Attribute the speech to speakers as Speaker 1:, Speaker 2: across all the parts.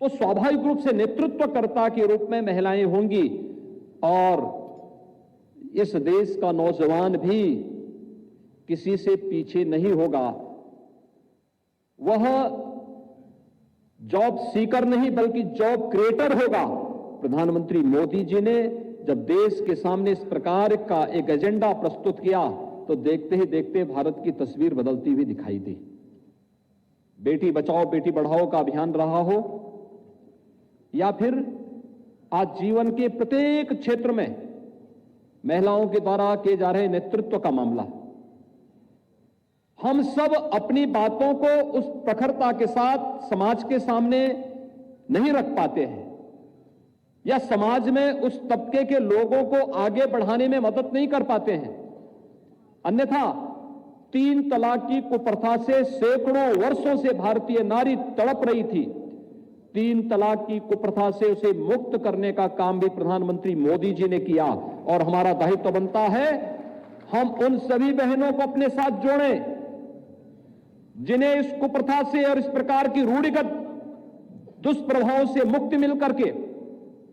Speaker 1: तो स्वाभाविक रूप से नेतृत्वकर्ता के रूप में महिलाएं होंगी और इस देश का नौजवान भी किसी से पीछे नहीं होगा। वह जॉब सीकर नहीं बल्कि जॉब क्रिएटर होगा। प्रधानमंत्री मोदी जी ने जब देश के सामने इस प्रकार का एक एजेंडा प्रस्तुत किया तो देखते ही देखते भारत की तस्वीर बदलती हुई दिखाई दी। बेटी बचाओ बेटी बढ़ाओ का अभियान रहा हो या फिर आज जीवन के प्रत्येक क्षेत्र में महिलाओं के द्वारा किए जा रहे नेतृत्व का मामला, हम सब अपनी बातों को उस प्रखरता के साथ समाज के सामने नहीं रख पाते हैं या समाज में उस तबके के लोगों को आगे बढ़ाने में मदद नहीं कर पाते हैं। अन्यथा 3 तलाक की कुप्रथा से सैकड़ों वर्षों से भारतीय नारी तड़प रही थी। 3 तलाक की कुप्रथा से उसे मुक्त करने का काम भी प्रधानमंत्री मोदी जी ने किया और हमारा दायित्व बनता है हम उन सभी बहनों को अपने साथ जोड़ें जिन्हें इस कुप्रथा से और इस प्रकार की रूढ़िगत दुष्प्रभावों से मुक्ति मिल करके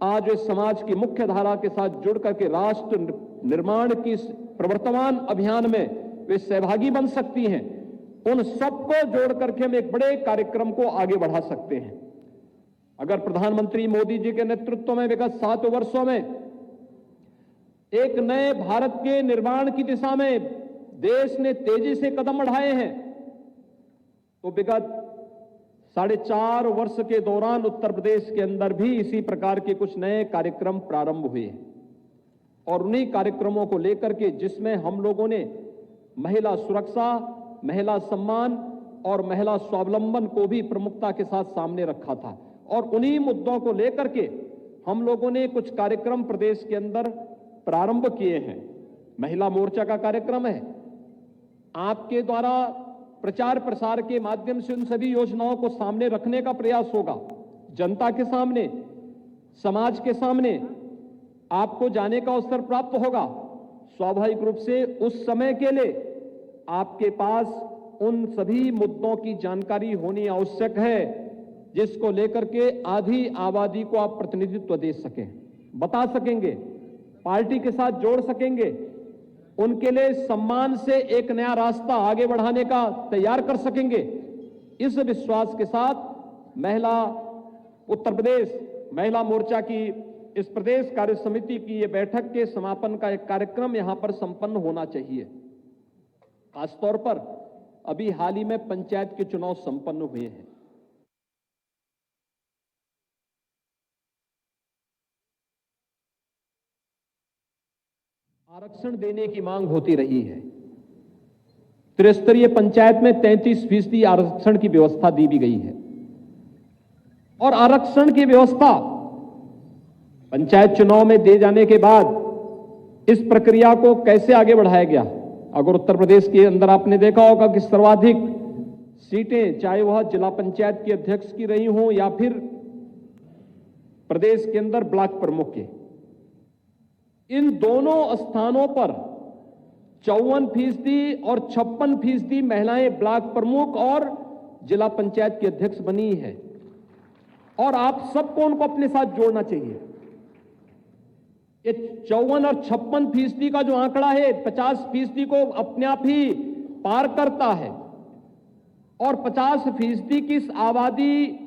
Speaker 1: आज इस समाज की मुख्य धारा के साथ जुड़ करके राष्ट्र निर्माण की प्रवर्तमान अभियान में वे सहभागी बन सकती हैं। उन सबको जोड़ करके हम एक बड़े कार्यक्रम को आगे बढ़ा सकते हैं। अगर प्रधानमंत्री मोदी जी के नेतृत्व में विगत 7 वर्षों में एक नए भारत के निर्माण की दिशा में देश ने तेजी से कदम बढ़ाए हैं तो विगत 4.5 वर्ष के दौरान उत्तर प्रदेश के अंदर भी इसी प्रकार के कुछ नए कार्यक्रम प्रारंभ हुए और उन्हीं कार्यक्रमों को लेकर के जिसमें हम लोगों ने महिला सुरक्षा, महिला सम्मान और महिला स्वावलंबन को भी प्रमुखता के साथ सामने रखा था और उन्हीं मुद्दों को लेकर के हम लोगों ने कुछ कार्यक्रम प्रदेश के अंदर प्रारंभ किए हैं। महिला मोर्चा का कार्यक्रम है। आपके द्वारा प्रचार प्रसार के माध्यम से उन सभी योजनाओं को सामने रखने का प्रयास होगा। जनता के सामने, समाज के सामने आपको जाने का अवसर प्राप्त होगा। स्वाभाविक रूप से उस समय के लिए आपके पास उन सभी मुद्दों की जानकारी होनी आवश्यक है जिसको लेकर के आधी आबादी को आप प्रतिनिधित्व दे सकें, बता सकेंगे, पार्टी के साथ जोड़ सकेंगे, उनके लिए सम्मान से एक नया रास्ता आगे बढ़ाने का तैयार कर सकेंगे। इस विश्वास के साथ महिला उत्तर प्रदेश महिला मोर्चा की इस प्रदेश कार्य समिति की ये बैठक के समापन का एक कार्यक्रम यहां पर संपन्न होना चाहिए। खासतौर पर अभी हाल ही में पंचायत के चुनाव संपन्न हुए हैं। आरक्षण देने की मांग होती रही है। त्रिस्तरीय पंचायत में 33% आरक्षण की व्यवस्था दी भी गई है और आरक्षण की व्यवस्था पंचायत चुनाव में दे जाने के बाद इस प्रक्रिया को कैसे आगे बढ़ाया गया। अगर उत्तर प्रदेश के अंदर आपने देखा होगा कि सर्वाधिक सीटें चाहे वह जिला पंचायत के अध्यक्ष की रही हों या फिर प्रदेश के अंदर ब्लॉक प्रमुख के, इन दोनों स्थानों पर 54% और 56% महिलाएं ब्लॉक प्रमुख और जिला पंचायत की अध्यक्ष बनी है और आप सबको उनको अपने साथ जोड़ना चाहिए। ये 54 और 56% का जो आंकड़ा है 50% को अपने आप ही पार करता है और 50% की इस आबादी,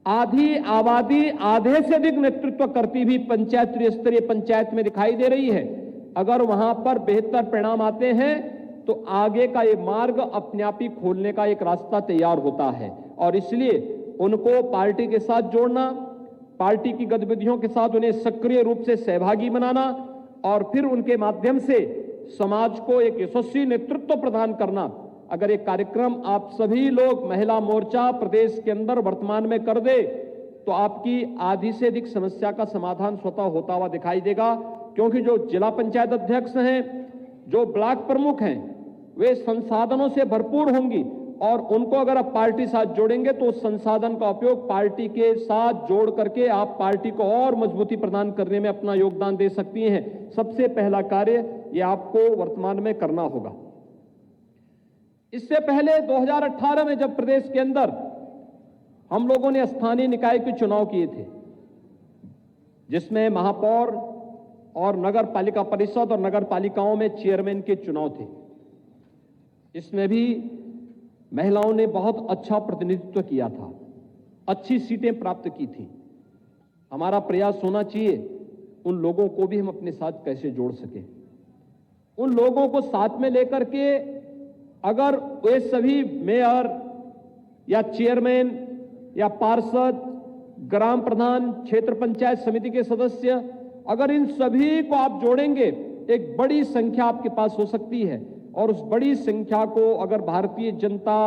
Speaker 1: आधी आबादी आधे से अधिक नेतृत्व करती भी पंचायत त्रिस्तरीय पंचायत में दिखाई दे रही है। अगर वहां पर बेहतर परिणाम आते हैं तो आगे का ये मार्ग अपने आप ही खोलने का एक रास्ता तैयार होता है और इसलिए उनको पार्टी के साथ जोड़ना, पार्टी की गतिविधियों के साथ उन्हें सक्रिय रूप से सहभागी बनाना और फिर उनके माध्यम से समाज को एक यशस्वी नेतृत्व प्रदान करना। अगर एक कार्यक्रम आप सभी लोग महिला मोर्चा प्रदेश के अंदर वर्तमान में कर दे तो आपकी आधी से अधिक समस्या का समाधान स्वतः होता हुआ दिखाई देगा, क्योंकि जो जिला पंचायत अध्यक्ष हैं, जो ब्लॉक प्रमुख हैं, वे संसाधनों से भरपूर होंगी और उनको अगर आप पार्टी साथ जोड़ेंगे तो उस संसाधन का उपयोग पार्टी के साथ जोड़ करके आप पार्टी को और मजबूती प्रदान करने में अपना योगदान दे सकती हैं। सबसे पहला कार्य ये आपको वर्तमान में करना होगा। इससे पहले 2018 में जब प्रदेश के अंदर हम लोगों ने स्थानीय निकाय के चुनाव किए थे, जिसमें महापौर और नगर पालिका परिषद और नगर पालिकाओं में चेयरमैन के चुनाव थे। इसमें भी महिलाओं ने बहुत अच्छा प्रतिनिधित्व किया था, अच्छी सीटें प्राप्त की थी। हमारा प्रयास होना चाहिए उन लोगों को भी हम अपने साथ कैसे जोड़ सकें, उन लोगों को साथ में लेकर के अगर वे सभी मेयर या चेयरमैन या पार्षद, ग्राम प्रधान, क्षेत्र पंचायत समिति के सदस्य, अगर इन सभी को आप जोड़ेंगे, एक बड़ी संख्या आपके पास हो सकती है। और उस बड़ी संख्या को अगर भारतीय जनता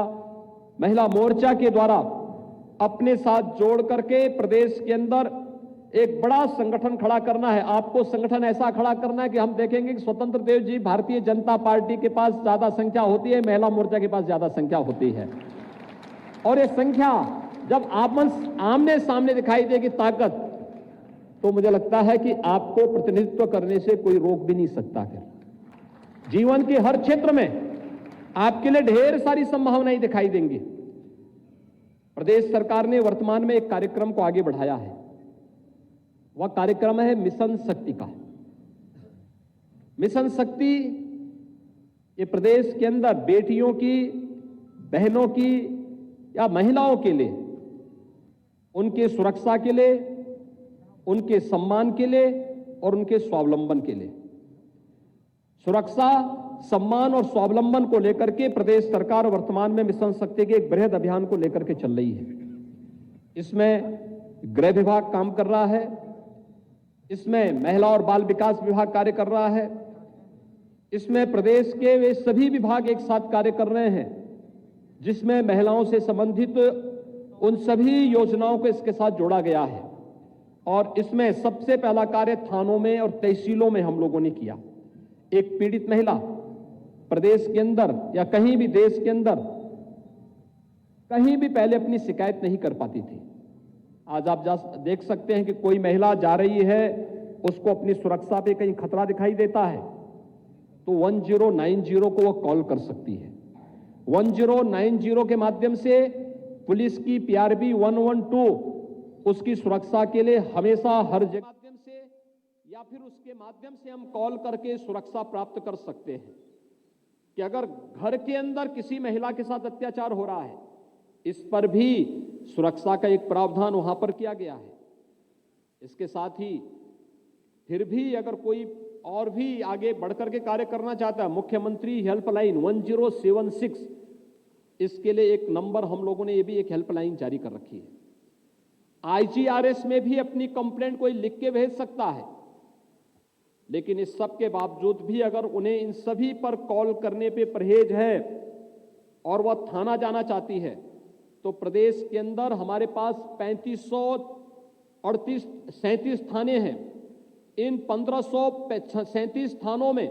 Speaker 1: महिला मोर्चा के द्वारा अपने साथ जोड़ करके प्रदेश के अंदर एक बड़ा संगठन खड़ा करना है, आपको संगठन ऐसा खड़ा करना है कि हम देखेंगे कि स्वतंत्र देव जी भारतीय जनता पार्टी के पास ज्यादा संख्या होती है, महिला मोर्चा के पास ज्यादा संख्या होती है। और ये संख्या जब आमने सामने दिखाई देगी ताकत, तो मुझे लगता है कि आपको प्रतिनिधित्व करने से कोई रोक भी नहीं सकता। फिर जीवन के हर क्षेत्र में आपके लिए ढेर सारी संभावनाएं दिखाई देंगी। प्रदेश सरकार ने वर्तमान में एक कार्यक्रम को आगे बढ़ाया है, वह कार्यक्रम है मिशन शक्ति का। मिशन शक्ति ये प्रदेश के अंदर बेटियों की, बहनों की या महिलाओं के लिए, उनके सुरक्षा के लिए, उनके सम्मान के लिए और उनके स्वावलंबन के लिए, सुरक्षा, सम्मान और स्वावलंबन को लेकर के प्रदेश सरकार वर्तमान में मिशन शक्ति के एक बृहद अभियान को लेकर के चल रही है। इसमें गृह विभाग काम कर रहा है, इसमें महिला और बाल विकास विभाग कार्य कर रहा है, इसमें प्रदेश के वे सभी विभाग एक साथ कार्य कर रहे हैं, जिसमें महिलाओं से संबंधित उन सभी योजनाओं को इसके साथ जोड़ा गया है। और इसमें सबसे पहला कार्य थानों में और तहसीलों में हम लोगों ने किया। एक पीड़ित महिला प्रदेश के अंदर या कहीं भी देश के अंदर कहीं भी पहले अपनी शिकायत नहीं कर पाती थी। आज आप देख सकते हैं कि कोई महिला जा रही है, उसको अपनी सुरक्षा पे कहीं खतरा दिखाई देता है तो 1090 को वो कॉल कर सकती है। 1090 के माध्यम से पुलिस की पीआरबी 112 उसकी सुरक्षा के लिए हमेशा हर जगह माध्यम से या फिर उसके माध्यम से हम कॉल करके सुरक्षा प्राप्त कर सकते हैं कि अगर घर के अंदर किसी महिला के साथ अत्याचार हो रहा है, इस पर भी सुरक्षा का एक प्रावधान वहां पर किया गया है। इसके साथ ही फिर भी अगर कोई और भी आगे बढ़कर के कार्य करना चाहता है, मुख्यमंत्री हेल्पलाइन 1076, इसके लिए एक नंबर हम लोगों ने ये भी एक हेल्पलाइन जारी कर रखी है। आईजीआरएस में भी अपनी कंप्लेंट कोई लिख के भेज सकता है, लेकिन इस सब के बावजूद भी अगर उन्हें इन सभी पर कॉल करने पे परहेज है और वह थाना जाना चाहती है, तो प्रदेश के अंदर हमारे पास 3537 थाने हैं। इन 1537 थानों में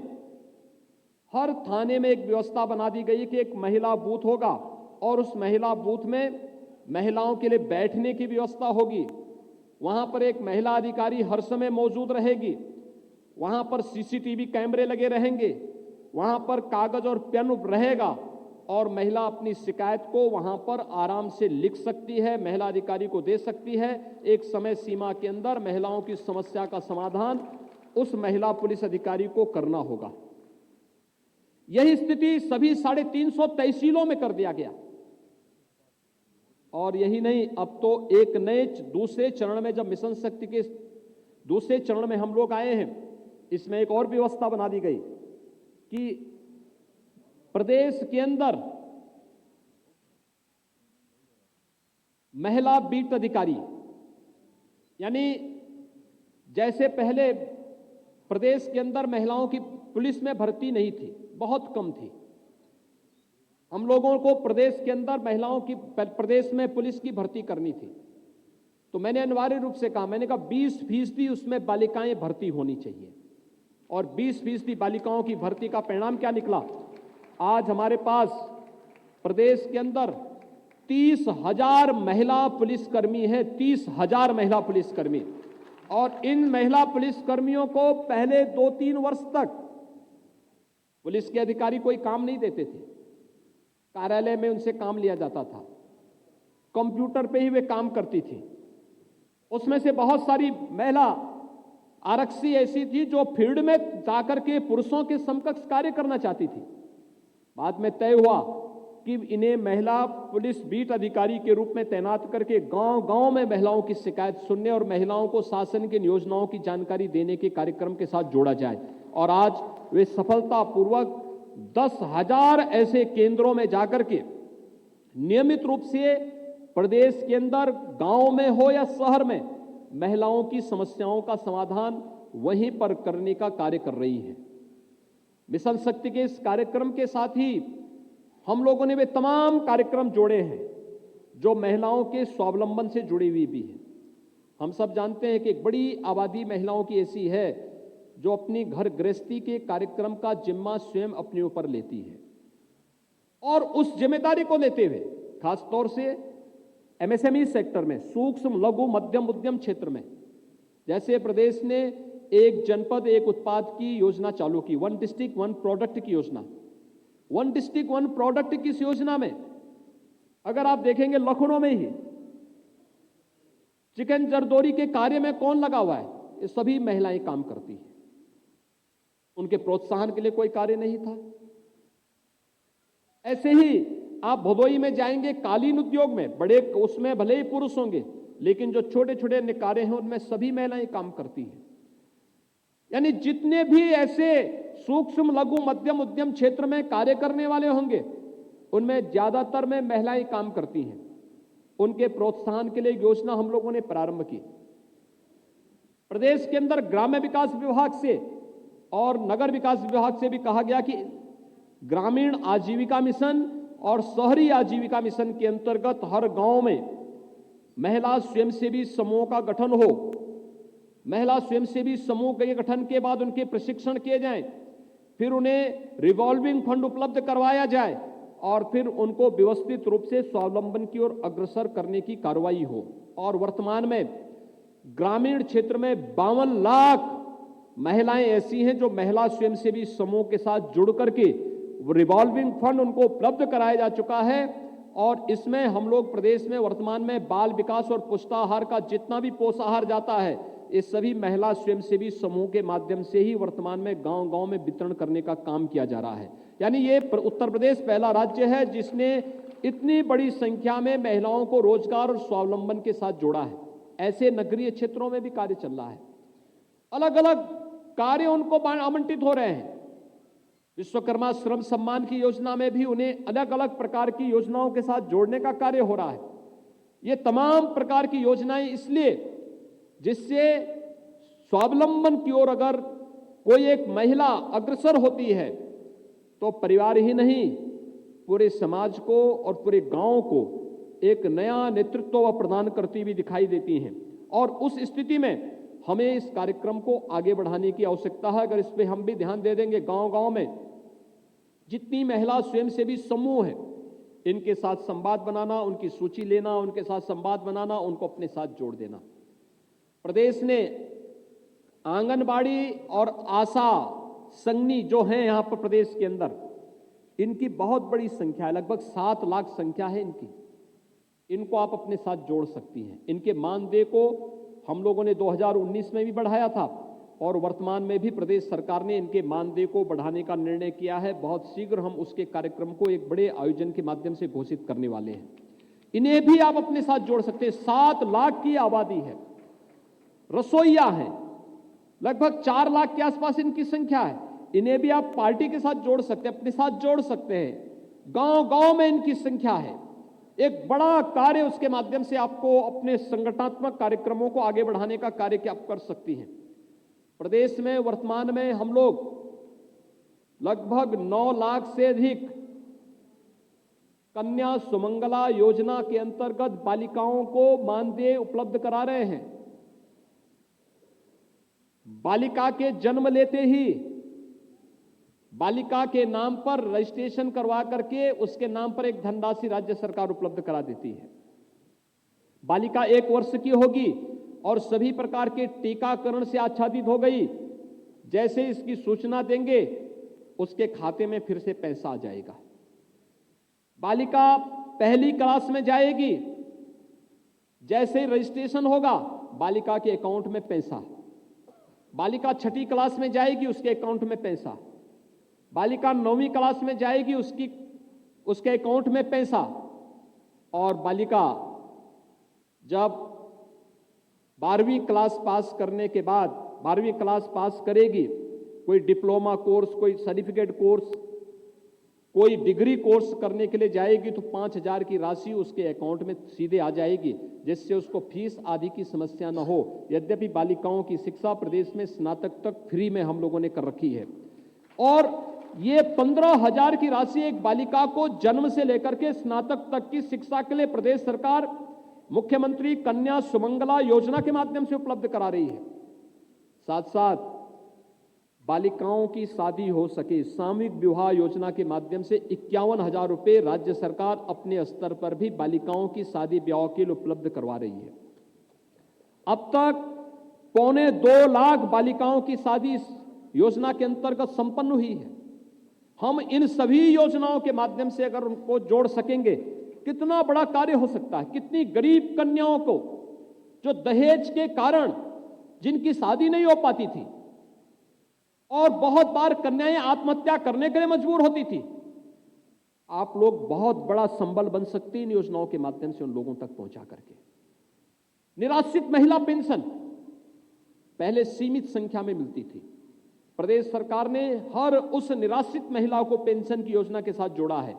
Speaker 1: हर थाने में एक व्यवस्था बना दी गई कि एक महिला बूथ होगा और उस महिला बूथ में महिलाओं के लिए बैठने की व्यवस्था होगी। वहां पर एक महिला अधिकारी हर समय मौजूद रहेगी, वहां पर सीसीटीवी कैमरे लगे रहेंगे, वहां पर कागज और पेन रहेगा और महिला अपनी शिकायत को वहां पर आराम से लिख सकती है, महिला अधिकारी को दे सकती है। एक समय सीमा के अंदर महिलाओं की समस्या का समाधान उस महिला पुलिस अधिकारी को करना होगा। यही स्थिति सभी 350 तहसीलों में कर दिया गया। और यही नहीं, अब तो एक नए दूसरे चरण में, जब मिशन शक्ति के दूसरे चरण में हम लोग आए हैं, इसमें एक और व्यवस्था बना दी गई कि प्रदेश के अंदर महिला बीट अधिकारी, यानी जैसे पहले प्रदेश के अंदर महिलाओं की पुलिस में भर्ती नहीं थी, बहुत कम थी। हम लोगों को प्रदेश के अंदर महिलाओं की प्रदेश में पुलिस की भर्ती करनी थी, तो मैंने अनिवार्य रूप से कहा, मैंने कहा 20% उसमें बालिकाएं भर्ती होनी चाहिए। और 20% बालिकाओं की भर्ती का परिणाम क्या निकला? आज हमारे पास प्रदेश के अंदर 30,000 महिला पुलिसकर्मी हैं, 30,000 महिला पुलिसकर्मी। और इन महिला पुलिसकर्मियों को पहले 2-3 वर्ष तक पुलिस के अधिकारी कोई काम नहीं देते थे, कार्यालय में उनसे काम लिया जाता था। कंप्यूटर पे ही वे काम करती थी। उसमें से बहुत सारी महिला आरक्षी ऐसी थी जो फील्ड में जाकर के पुरुषों के समकक्ष कार्य करना चाहती थी। बाद में तय हुआ कि इन्हें महिला पुलिस बीट अधिकारी के रूप में तैनात करके गांव-गांव में महिलाओं की शिकायत सुनने और महिलाओं को शासन की योजनाओं की जानकारी देने के कार्यक्रम के साथ जोड़ा जाए। और आज वे सफलतापूर्वक 10,000 ऐसे केंद्रों में जाकर के नियमित रूप से प्रदेश के अंदर गांव में हो या शहर में महिलाओं की समस्याओं का समाधान वहीं पर करने का कार्य कर रही है। मिशन शक्ति के इस कार्यक्रम के साथ ही हम लोगों ने वे तमाम कार्यक्रम जोड़े हैं जो महिलाओं के स्वावलंबन से जुड़ी हुई भी है। हम सब जानते हैं कि एक बड़ी आबादी महिलाओं की ऐसी है जो अपनी घर गृहस्थी के कार्यक्रम का जिम्मा स्वयं अपने ऊपर लेती है और उस जिम्मेदारी को लेते हुए खासतौर से एमएसएमई सेक्टर में, सूक्ष्म लघु मध्यम उद्यम क्षेत्र में, जैसे प्रदेश ने एक जनपद एक उत्पाद की योजना चालू की, वन डिस्ट्रिक्ट वन प्रोडक्ट की योजना। वन डिस्ट्रिक्ट वन प्रोडक्ट की इस योजना में अगर आप देखेंगे लखनऊ में ही चिकन जरदोरी के कार्य में कौन लगा हुआ है? ये सभी महिलाएं काम करती हैं। उनके प्रोत्साहन के लिए कोई कार्य नहीं था। ऐसे ही आप भदोई में जाएंगे कालीन उद्योग में, बड़े उसमें भले ही पुरुष होंगे लेकिन जो छोटे छोटे निकारे हैं उनमें सभी महिलाएं काम करती हैं। यानी जितने भी ऐसे सूक्ष्म लघु मध्यम उद्यम क्षेत्र में कार्य करने वाले होंगे उनमें ज्यादातर में महिलाएं काम करती हैं। उनके प्रोत्साहन के लिए योजना हम लोगों ने प्रारंभ की। प्रदेश के अंदर ग्राम्य विकास विभाग से और नगर विकास विभाग से भी कहा गया कि ग्रामीण आजीविका मिशन और शहरी आजीविका मिशन के अंतर्गत हर गांव में महिला स्वयंसेवी समूहों का गठन हो। महिला स्वयंसेवी समूह के गठन के बाद उनके प्रशिक्षण किए जाएं, फिर उन्हें रिवॉल्विंग फंड उपलब्ध करवाया जाए और फिर उनको व्यवस्थित रूप से स्वावलंबन की ओर अग्रसर करने की कार्रवाई हो। और वर्तमान में ग्रामीण क्षेत्र में 52 लाख महिलाएं ऐसी हैं जो महिला स्वयंसेवी समूह के साथ जुड़ करके रिवॉल्विंग फंड उनको उपलब्ध कराया जा चुका है। और इसमें हम लोग प्रदेश में वर्तमान में बाल विकास और पुष्टाहार का जितना भी पोषाहार जाता है ये सभी महिला स्वयंसेवी समूह के माध्यम से ही वर्तमान में गांव-गांव में वितरण करने का काम किया जा रहा है। यानी ये उत्तर प्रदेश पहला राज्य है जिसने इतनी बड़ी संख्या में महिलाओं को रोजगार और स्वावलंबन के साथ जोड़ा है। ऐसे नगरीय क्षेत्रों में भी कार्य चल रहा है। अलग अलग कार्य उनको आवंटित हो रहे हैं। विश्वकर्मा श्रम सम्मान की योजना में भी उन्हें अलग अलग प्रकार की योजनाओं के साथ जोड़ने का कार्य हो रहा है। ये तमाम प्रकार की योजनाएं इसलिए जिससे स्वावलंबन की ओर अगर कोई एक महिला अग्रसर होती है तो परिवार ही नहीं पूरे समाज को और पूरे गांव को एक नया नेतृत्व प्रदान करती हुई दिखाई देती हैं। और उस स्थिति में हमें इस कार्यक्रम को आगे बढ़ाने की आवश्यकता है। अगर इस पे हम भी ध्यान दे देंगे, गांव-गांव में जितनी महिला स्वयंसेवी समूह हैं इनके साथ संवाद बनाना, उनकी सूची लेना, उनके साथ संवाद बनाना, उनको अपने साथ जोड़ देना। प्रदेश ने आंगनबाड़ी और आशा संगनी जो हैं यहाँ पर प्रदेश के अंदर, इनकी बहुत बड़ी संख्या है, लगभग 7 लाख संख्या है इनकी। इनको आप अपने साथ जोड़ सकती हैं। इनके मानदेय को हम लोगों ने 2019 में भी बढ़ाया था और वर्तमान में भी प्रदेश सरकार ने इनके मानदेय को बढ़ाने का निर्णय किया है। बहुत शीघ्र हम उसके कार्यक्रम को एक बड़े आयोजन के माध्यम से घोषित करने वाले हैं। इन्हें भी आप अपने साथ जोड़ सकते हैं। 7 लाख की आबादी है, रसोइया हैं, लगभग 4 लाख के आसपास इनकी संख्या है। इन्हें भी आप पार्टी के साथ जोड़ सकते हैं, अपने साथ जोड़ सकते हैं। गांव-गांव में इनकी संख्या है। एक बड़ा कार्य उसके माध्यम से आपको अपने संगठनात्मक कार्यक्रमों को आगे बढ़ाने का कार्य क्या आप कर सकती हैं। प्रदेश में वर्तमान में हम लोग लगभग 9 लाख से अधिक कन्या सुमंगला योजना के अंतर्गत बालिकाओं को मानदेय उपलब्ध करा रहे हैं। बालिका के जन्म लेते ही बालिका के नाम पर रजिस्ट्रेशन करवा करके उसके नाम पर एक धनराशि राज्य सरकार उपलब्ध करा देती है। बालिका 1 वर्ष की होगी और सभी प्रकार के टीकाकरण से आच्छादित हो गई। जैसे इसकी सूचना देंगे उसके खाते में फिर से पैसा आ जाएगा। बालिका पहली क्लास में जाएगी जैसे ही रजिस्ट्रेशन होगा, बालिका के अकाउंट में पैसा, बालिका 6ठी क्लास में जाएगी, उसके अकाउंट में पैसा, बालिका 9वीं क्लास में जाएगी, उसके अकाउंट में पैसा, और बालिका जब 12वीं क्लास पास करने के बाद 12वीं क्लास पास करेगी, कोई डिप्लोमा कोर्स, कोई सर्टिफिकेट कोर्स, कोई डिग्री कोर्स करने के लिए जाएगी, तो 5,000 की राशि उसके अकाउंट में सीधे आ जाएगी, जिससे उसको फीस आदि की समस्या न हो। यद्यपि बालिकाओं की शिक्षा प्रदेश में स्नातक तक फ्री में हम लोगों ने कर रखी है, और ये 15,000 की राशि एक बालिका को जन्म से लेकर के स्नातक तक की शिक्षा के लिए प्रदेश सरकार मुख्यमंत्री कन्या सुमंगला योजना के माध्यम से उपलब्ध करा रही है। साथ साथ बालिकाओं की शादी हो सके, सामूहिक विवाह योजना के माध्यम से 51,000 रुपये राज्य सरकार अपने स्तर पर भी बालिकाओं की शादी ब्याह के लिए उपलब्ध करवा रही है। अब तक 2.25 लाख बालिकाओं की शादी इस योजना के अंतर्गत संपन्न हुई है। हम इन सभी योजनाओं के माध्यम से अगर उनको जोड़ सकेंगे, कितना बड़ा कार्य हो सकता है। कितनी गरीब कन्याओं को, जो दहेज के कारण जिनकी शादी नहीं हो पाती थी, और बहुत बार कन्याएं आत्महत्या करने के लिए मजबूर होती थी, आप लोग बहुत बड़ा संबल बन सकते हैं इन योजनाओं के माध्यम से उन लोगों तक पहुंचा करके। निराश्रित महिला पेंशन पहले सीमित संख्या में मिलती थी, प्रदेश सरकार ने हर उस निराश्रित महिला को पेंशन की योजना के साथ जोड़ा है।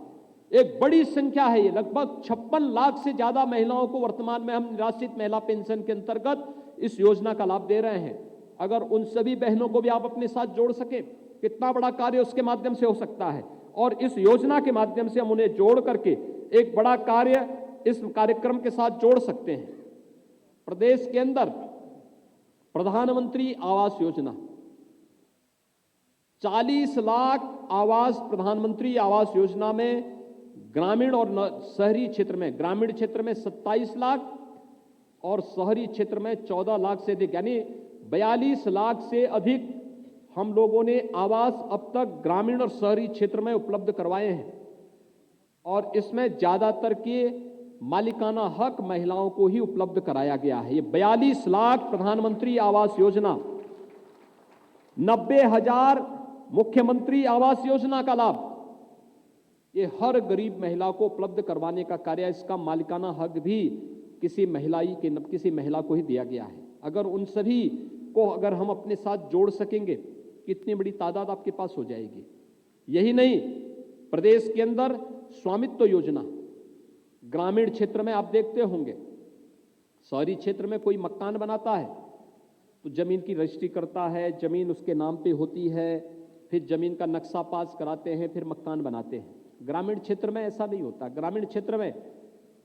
Speaker 1: एक बड़ी संख्या है ये, लगभग 56 लाख से ज्यादा महिलाओं को वर्तमान में हम निराश्रित महिला पेंशन के अंतर्गत इस योजना का लाभ दे रहे हैं। अगर उन सभी बहनों को भी आप अपने साथ जोड़ सके, कितना बड़ा कार्य उसके माध्यम से हो सकता है। और इस योजना के माध्यम से हम उन्हें जोड़ करके एक बड़ा कार्य इस कार्यक्रम के साथ जोड़ सकते हैं। प्रदेश के अंदर प्रधानमंत्री आवास योजना, 40 लाख आवास प्रधानमंत्री आवास योजना में ग्रामीण और शहरी क्षेत्र में, ग्रामीण क्षेत्र में 27 लाख और शहरी क्षेत्र में 14 लाख से अधिक, यानी 42 लाख से अधिक हम लोगों ने आवास अब तक ग्रामीण और शहरी क्षेत्र में उपलब्ध करवाए हैं। और इसमें ज्यादातर के मालिकाना हक महिलाओं को ही उपलब्ध कराया गया है। ये 42 लाख प्रधानमंत्री आवास योजना, 90,000 मुख्यमंत्री आवास योजना का लाभ, ये हर गरीब महिला को उपलब्ध करवाने का कार्य, इसका मालिकाना हक भी किसी महिला को ही दिया गया है। अगर उन सभी को अगर हम अपने साथ जोड़ सकेंगे, कितनी बड़ी तादाद आपके पास हो जाएगी। यही नहीं, प्रदेश के अंदर स्वामित्व योजना, ग्रामीण क्षेत्र में आप देखते होंगे, शहरी क्षेत्र में कोई मकान बनाता है तो जमीन की रजिस्ट्री करता है, जमीन उसके नाम पे होती है, फिर जमीन का नक्शा पास कराते हैं, फिर मकान बनाते हैं। ग्रामीण क्षेत्र में ऐसा नहीं होता। ग्रामीण क्षेत्र में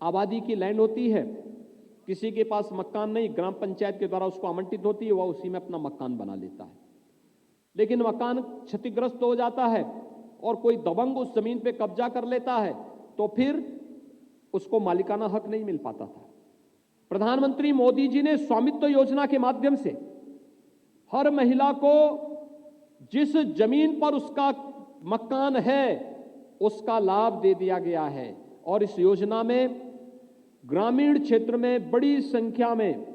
Speaker 1: आबादी की लैंड होती है, किसी के पास मकान नहीं, ग्राम पंचायत के द्वारा उसको आवंटित होती है, वह उसी में अपना मकान बना लेता है। लेकिन मकान क्षतिग्रस्त हो जाता है और कोई दबंग उस जमीन पे कब्जा कर लेता है, तो फिर उसको मालिकाना हक नहीं मिल पाता था। प्रधानमंत्री मोदी जी ने स्वामित्व योजना के माध्यम से हर महिला को जिस जमीन पर उसका मकान है उसका लाभ दे दिया गया है। और इस योजना में ग्रामीण क्षेत्र में बड़ी संख्या में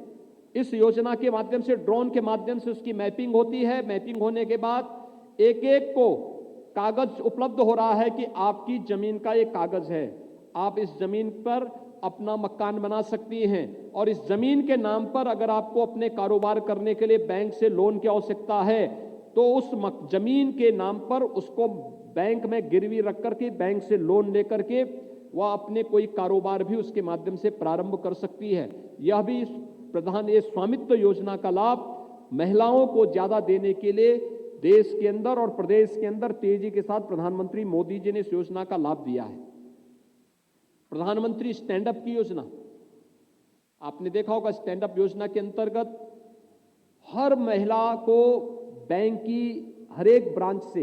Speaker 1: इस योजना के माध्यम से ड्रोन के माध्यम से उसकी मैपिंग होती है। मैपिंग होने के बाद एक एक को कागज उपलब्ध हो रहा है कि आपकी जमीन का एक कागज है, आप इस जमीन पर अपना मकान बना सकती हैं। और इस जमीन के नाम पर अगर आपको अपने कारोबार करने के लिए बैंक से लोन की आवश्यकता है तो उस जमीन के नाम पर उसको बैंक में गिरवी रख करके बैंक से लोन लेकर के वह अपने कोई कारोबार भी उसके माध्यम से प्रारंभ कर सकती है। यह भी ये स्वामित्व योजना का लाभ महिलाओं को ज्यादा देने के लिए देश के अंदर और प्रदेश के अंदर तेजी के साथ प्रधानमंत्री मोदी जी ने इस योजना का लाभ दिया है। प्रधानमंत्री स्टैंड अप की योजना, आपने देखा होगा, स्टैंड अप योजना के अंतर्गत हर महिला को बैंक की हर एक ब्रांच से,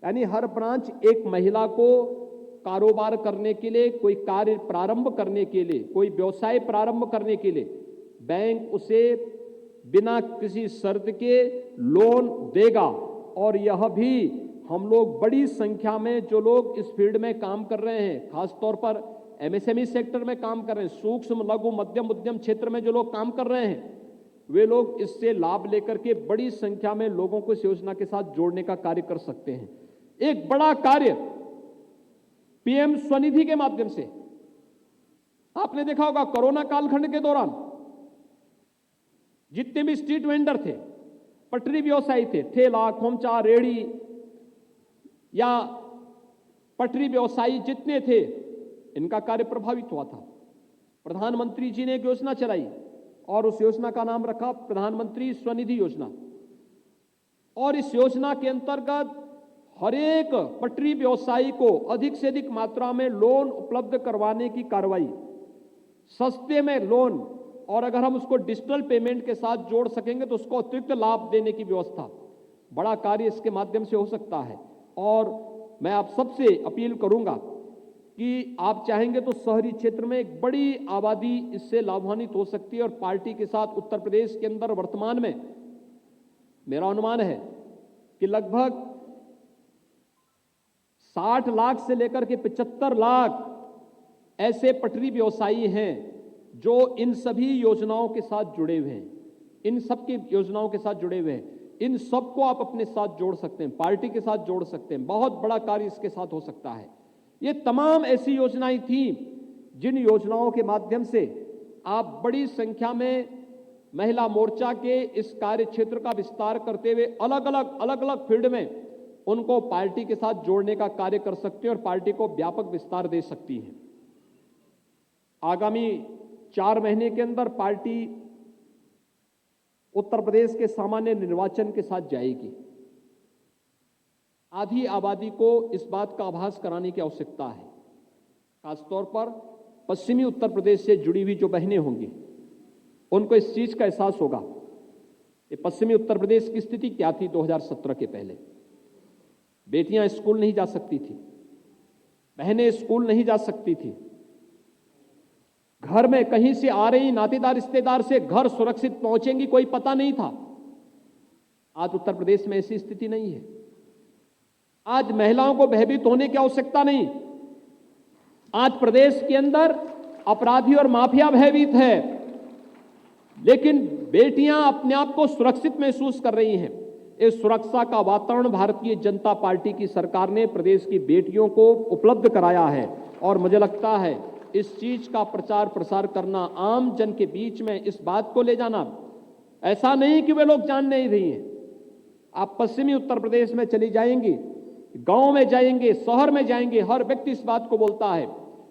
Speaker 1: यानी हर ब्रांच एक महिला को कारोबार करने के लिए, कोई कार्य प्रारंभ करने के लिए, कोई व्यवसाय प्रारंभ करने के लिए बैंक उसे बिना किसी शर्त के लोन देगा। और यह भी हम लोग बड़ी संख्या में जो लोग इस फील्ड में काम कर रहे हैं, खासतौर पर एमएसएमई सेक्टर में काम कर रहे हैं, सूक्ष्म लघु मध्यम उद्यम क्षेत्र में जो लोग काम कर रहे हैं, वे लोग इससे लाभ लेकर के बड़ी संख्या में लोगों को इस योजना के साथ जोड़ने का कार्य कर सकते हैं। एक बड़ा कार्य पीएम स्वनिधि के माध्यम से आपने देखा होगा, कोरोना कालखंड के दौरान जितने भी स्ट्रीट वेंडर थे, पटरी व्यवसायी थे, ठेला, खोमचा, रेड़ी या पटरी व्यवसायी जितने थे, इनका कार्य प्रभावित हुआ था। प्रधानमंत्री जी ने एक योजना चलाई और उस योजना का नाम रखा प्रधानमंत्री स्वनिधि योजना। और इस योजना के अंतर्गत हर एक पटरी व्यवसायी को अधिक से अधिक मात्रा में लोन उपलब्ध करवाने की कार्रवाई, सस्ते में लोन, और अगर हम उसको डिजिटल पेमेंट के साथ जोड़ सकेंगे तो उसको अतिरिक्त लाभ देने की व्यवस्था, बड़ा कार्य इसके माध्यम से हो सकता है। और मैं आप सबसे अपील करूंगा कि आप चाहेंगे तो शहरी क्षेत्र में एक बड़ी आबादी इससे लाभान्वित हो सकती है। और पार्टी के साथ उत्तर प्रदेश के अंदर वर्तमान में मेरा अनुमान है कि लगभग 60 लाख से लेकर के 75 लाख ऐसे पटरी व्यवसायी हैं जो इन सभी योजनाओं के साथ जुड़े हुए हैं, इन सब की योजनाओं के साथ जुड़े हुए हैं। इन सबको आप अपने साथ जोड़ सकते हैं, पार्टी के साथ जोड़ सकते हैं। बहुत बड़ा कार्य इसके साथ हो सकता है। ये तमाम ऐसी योजनाएं थी जिन योजनाओं के माध्यम से आप बड़ी संख्या में महिला मोर्चा के इस कार्य क्षेत्र का विस्तार करते हुए अलग अलग फील्ड में उनको पार्टी के साथ जोड़ने का कार्य कर सकते हैं और पार्टी को व्यापक विस्तार दे सकती हैं। आगामी 4 महीने के अंदर पार्टी उत्तर प्रदेश के सामान्य निर्वाचन के साथ जाएगी। आधी आबादी को इस बात का आभास कराने की आवश्यकता है, खासतौर पर पश्चिमी उत्तर प्रदेश से जुड़ी हुई जो बहनें होंगी, उनको इस चीज का एहसास होगा कि पश्चिमी उत्तर प्रदेश की स्थिति क्या थी 2017 के पहले। बेटियां स्कूल नहीं जा सकती थी, बहनें स्कूल नहीं जा सकती थी, घर में कहीं से आ रही नातेदार रिश्तेदार से घर सुरक्षित पहुंचेंगी कोई पता नहीं था। आज उत्तर प्रदेश में ऐसी स्थिति नहीं है। आज महिलाओं को भयभीत होने की आवश्यकता नहीं। आज प्रदेश के अंदर अपराधी और माफिया भयभीत है, लेकिन बेटियां अपने आप को सुरक्षित महसूस कर रही हैं। इस सुरक्षा का वातावरण भारतीय जनता पार्टी की सरकार ने प्रदेश की बेटियों को उपलब्ध कराया है। और मुझे लगता है इस चीज का प्रचार प्रसार करना, आम जन के बीच में इस बात को ले जाना, ऐसा नहीं कि वे लोग जान नहीं रही हैं। आप पश्चिमी उत्तर प्रदेश में चली जाएंगी, गांव में जाएंगे, शहर में जाएंगे, हर व्यक्ति इस बात को बोलता है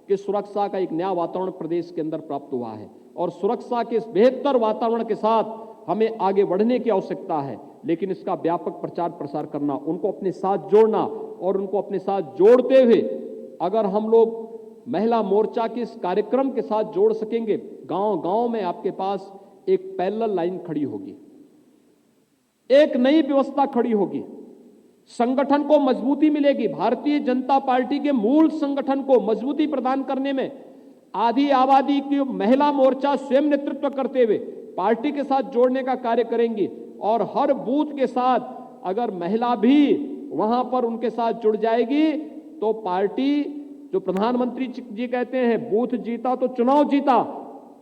Speaker 1: कि सुरक्षा का एक नया वातावरण प्रदेश के अंदर प्राप्त हुआ है। और सुरक्षा के इस बेहतर वातावरण के साथ हमें आगे बढ़ने की आवश्यकता है, लेकिन इसका व्यापक प्रचार प्रसार करना, उनको अपने साथ जोड़ना, और उनको अपने साथ जोड़ते हुए अगर हम लोग महिला मोर्चा के इस कार्यक्रम के साथ जोड़ सकेंगे, गांव गांव में आपके पास एक पैरेलल लाइन खड़ी होगी, एक नई व्यवस्था खड़ी होगी, संगठन को मजबूती मिलेगी। भारतीय जनता पार्टी के मूल संगठन को मजबूती प्रदान करने में आधी आबादी की महिला मोर्चा स्वयं नेतृत्व करते हुए पार्टी के साथ जोड़ने का कार्य करेंगी। और हर बूथ के साथ अगर महिला भी वहां पर उनके साथ जुड़ जाएगी तो पार्टी, जो प्रधानमंत्री जी कहते हैं बूथ जीता तो चुनाव जीता,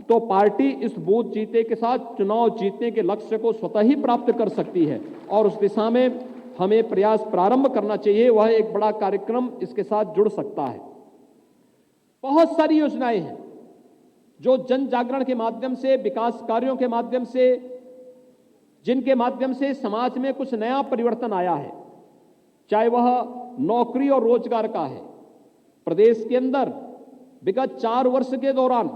Speaker 1: तो पार्टी इस बूथ जीते के साथ चुनाव जीतने के लक्ष्य को स्वतः ही प्राप्त कर सकती है। और उस दिशा में हमें प्रयास प्रारंभ करना चाहिए। वह एक बड़ा कार्यक्रम इसके साथ जुड़ सकता है। बहुत सारी योजनाएं हैं जो जन जागरण के माध्यम से, विकास कार्यों के माध्यम से, जिनके माध्यम से समाज में कुछ नया परिवर्तन आया है, चाहे वह नौकरी और रोजगार का है। प्रदेश के अंदर विगत 4 वर्ष के दौरान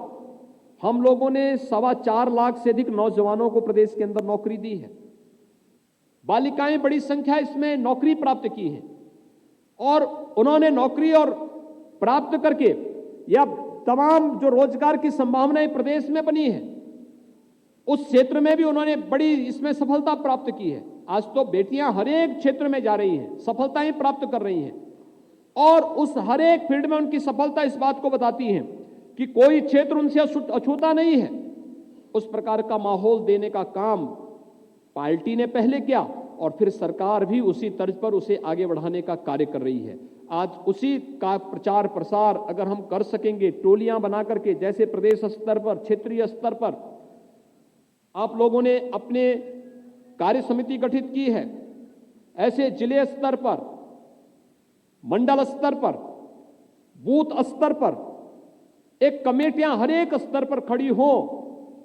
Speaker 1: हम लोगों ने 4.25 लाख से अधिक नौजवानों को प्रदेश के अंदर नौकरी दी है। बालिकाएं बड़ी संख्या इसमें नौकरी प्राप्त की है, और उन्होंने नौकरी और प्राप्त करके या तमाम जो रोजगार की संभावनाएं प्रदेश में बनी है, उस क्षेत्र में भी उन्होंने बड़ी इसमें सफलता प्राप्त की है। आज तो बेटियां हर एक क्षेत्र में जा रही हैं, सफलताएं प्राप्त कर रही हैं, और उस हर एक फील्ड में उनकी सफलता इस बात को बताती है कि कोई क्षेत्र उनसे अछूता नहीं है। उस प्रकार का माहौल देने का काम पार्टी ने पहले किया और फिर सरकार भी उसी तर्ज पर उसे आगे बढ़ाने का कार्य कर रही है। आज उसी का प्रचार प्रसार अगर हम कर सकेंगे, टोलियां बना करके, जैसे प्रदेश स्तर पर, क्षेत्रीय स्तर पर आप लोगों ने अपने कार्य समिति गठित की है, ऐसे जिले स्तर पर, मंडल स्तर पर, बूथ स्तर पर एक कमेटियां हर एक स्तर पर खड़ी हो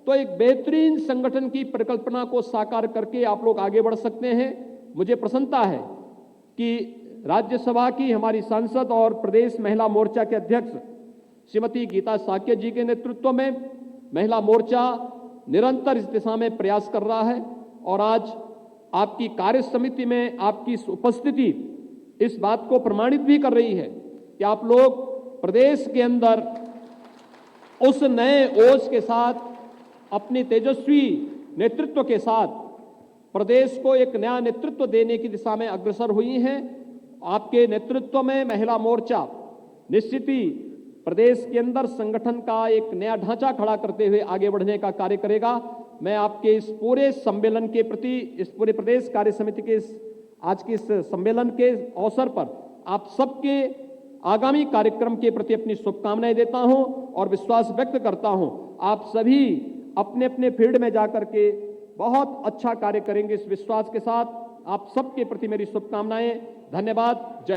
Speaker 1: तो एक बेहतरीन संगठन की परिकल्पना को साकार करके आप लोग आगे बढ़ सकते हैं। मुझे प्रसन्नता है कि राज्यसभा की हमारी सांसद और प्रदेश महिला मोर्चा के अध्यक्ष श्रीमती गीता साक्य जी के नेतृत्व में महिला मोर्चा निरंतर इस दिशा में प्रयास कर रहा है और आज आपकी कार्य समिति में आपकी उपस्थिति इस बात को प्रमाणित भी कर रही है कि आप लोग प्रदेश के अंदर उस नए ओज के साथ, अपनी तेजस्वी नेतृत्व के साथ प्रदेश को एक नया नेतृत्व देने की दिशा में अग्रसर हुई हैं। आपके नेतृत्व में महिला मोर्चा निश्चित ही प्रदेश के अंदर संगठन का एक नया ढांचा खड़ा करते हुए आगे बढ़ने का कार्य करेगा। मैं आपके इस पूरे सम्मेलन के प्रति, इस पूरे प्रदेश कार्य समिति के आज के इस सम्मेलन के अवसर पर आप सबके आगामी कार्यक्रम के प्रति अपनी शुभकामनाएं देता हूं और विश्वास व्यक्त करता हूं आप सभी अपने अपने फील्ड में जाकर के बहुत अच्छा कार्य करेंगे। इस विश्वास के साथ आप सबके प्रति मेरी शुभकामनाएं। धन्यवाद। जय